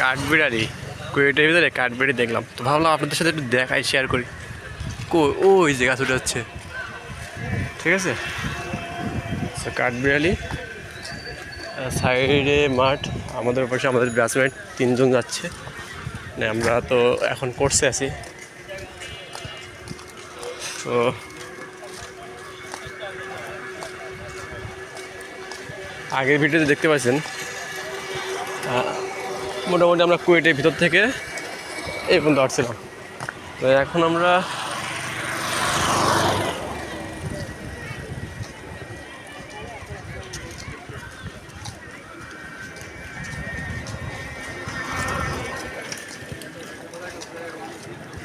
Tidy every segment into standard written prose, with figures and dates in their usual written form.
কাঠবিড়ালি, কুয়েটের ভিতরে কাঠবিড়ালি দেখলাম, তো ভাবলাম আপনাদের সাথে একটু দেখাই, শেয়ার করি। ওই যে গাছ উঠে হচ্ছে, ঠিক আছে। কাঠবিড়ালি, সাইডে মাঠ, আমাদের পাশে আমাদের ব্যাচমেট 3 জন যাচ্ছে। মানে আমরা তো এখন কোর্সে আছি, তো আগের ভিডিওতে দেখতে পাচ্ছেন মোটামুটি আমরা কুয়েটের ভিতর থেকে এই পর্যন্ত আসছিলাম। তো এখন আমরা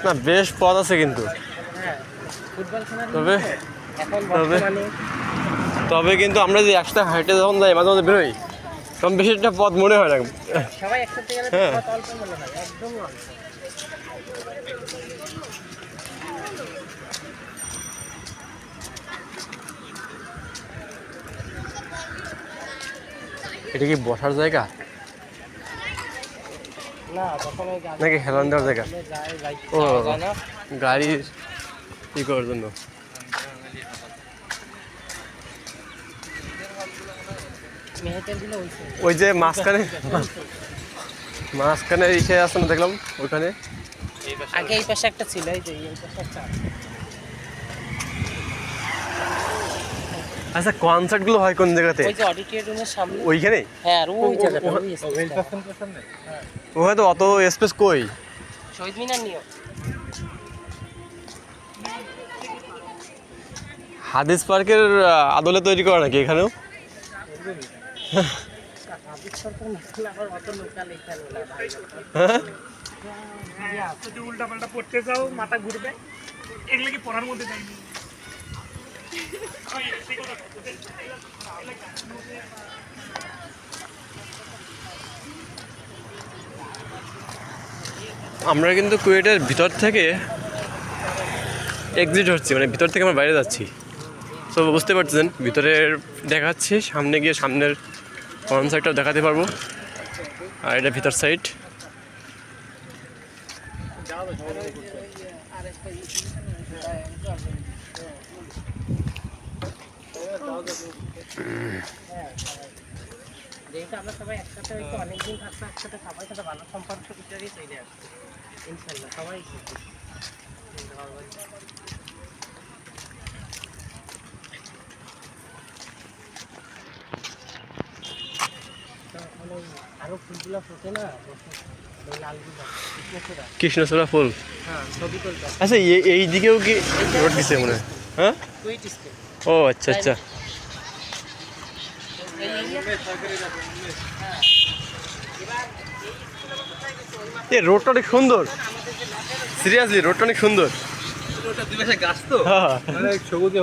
না, বেশ পথ আছে কিন্তু, তবে তবে তবে কিন্তু আমরা যে একসাথে হাইটে যখন যাই, মাঝে মাঝে বেরোই, তখন বেশি একটা পথ মনে হয় না। হ্যাঁ, এটা কি বসার জায়গা নাকি হেলান দেওয়ার জায়গা? ও, গাড়ির ই করার জন্য। ওই যে মাঝখানে ইসে আছে না, দেখলাম ওইখানে আগে এই পাশে একটা ছিল, এই যে এই পাশে একটা। আচ্ছা, কনসার্ট গুলো হয় কোন জায়গাতে? ওই যে অডিটোরিয়ামের সামনে ওইখানে। হ্যাঁ, আর ওই জায়গাটা ওখানে তো অত স্পেস কই? শহীদ মিনার নিও। হাদিস পার্কের আদলে তৈরি করা নাকি এখানেও? উল্টা পাল্টা পড়তে যাও, মাথা ঘুরবে, এগুলো কি পড়ার মধ্যে যায়নি? আমরা কিন্তু কুয়েটের ভিতর থেকে এক্সিট হচ্ছি, মানে ভিতর থেকে আমরা বাইরে যাচ্ছি। তো বুঝতে পারছেন, ভিতরের দেখাচ্ছি, সামনে গিয়ে সামনের কনসার্টটাও দেখাতে পারবো। আর এটা ভিতর সাইড। যেহেতু আমরা সবাই একসাথে হয়তো অনেকদিন থাকতে একসাথে সবাই সাথে ভালো সম্পর্ক বিচারই তৈরি আসছে ইনশাল্লাহ, সবাই আরো ফুলগুলো ফোটে না, কৃষ্ণচূড়া ফুল। আচ্ছা, এই দিকেও কি রোড দিছে মনে হয়? হ্যাঁ, ও আচ্ছা আচ্ছা। এ রোডটা অনেক সুন্দর, সিরিয়াসলি রোডটা অনেক সুন্দর। গাছ তো সবুজ।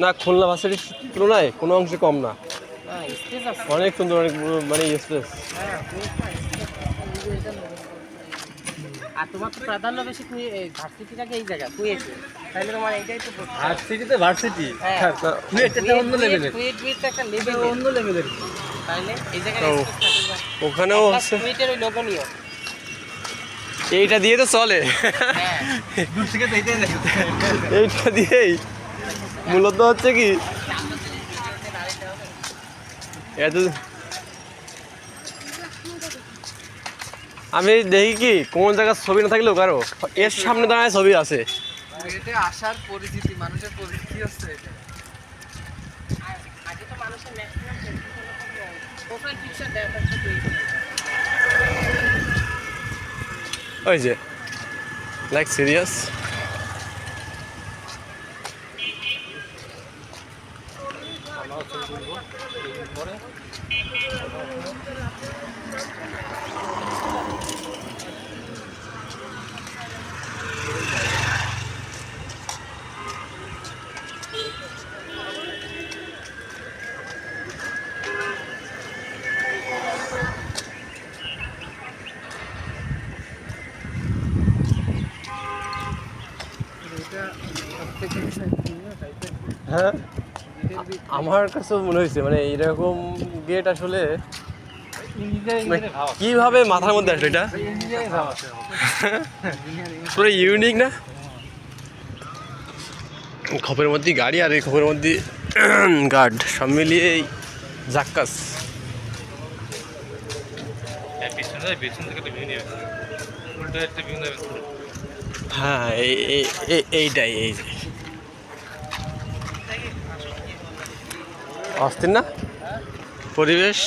না, খুলনা ভার্সিটির তুলনায় কোনো অংশে কম না, অনেক সুন্দর, অনেক মানে স্পেস। আর তোমার তো প্রাধান্য বেশি ভার্সিটিটাকে এই জায়গা কুয়েটে, তাহলে তোমার এইটাই তো ভার্সিটিতে ভার্সিটি, অন্য লেভেলের, একটা লেভেল, অন্য লেভেলের। তাহলে এই জায়গায় ওখানেও হচ্ছে কুয়েটের ওই লোগনীয় এইটা দিয়ে তো চলে। দূর থেকে তো এইটাই দেখে, এইটা দিয়েই মূলত হচ্ছে কি এত। আমি দেখি কি কোন জায়গার ছবি না থাকলেও কারো এর সামনে দাঁড়ায় ছবি আছে। এটা আসার পরিচিতি, মানুষের পরিচিতি হচ্ছে এটা। আগে তো মানুষের ম্যাক্সিমাম প্রোফাইল পিকচার দেওয়া থাকতো। ওই যে লাইক সিরিয়াস। হ্যাঁ আমার কাছেও মনে হয়েছে মানে এইরকম গেট আসলে মানে কিভাবে মাথার মধ্যে আসলো এটা পুরো ইউনিক না খপের মধ্যে গাড়ি আর এই খপের মধ্যে গার্ড সব মিলিয়ে জাক্কাস হ্যাঁ এইটাই এই যে অস্থির না পরিবেশ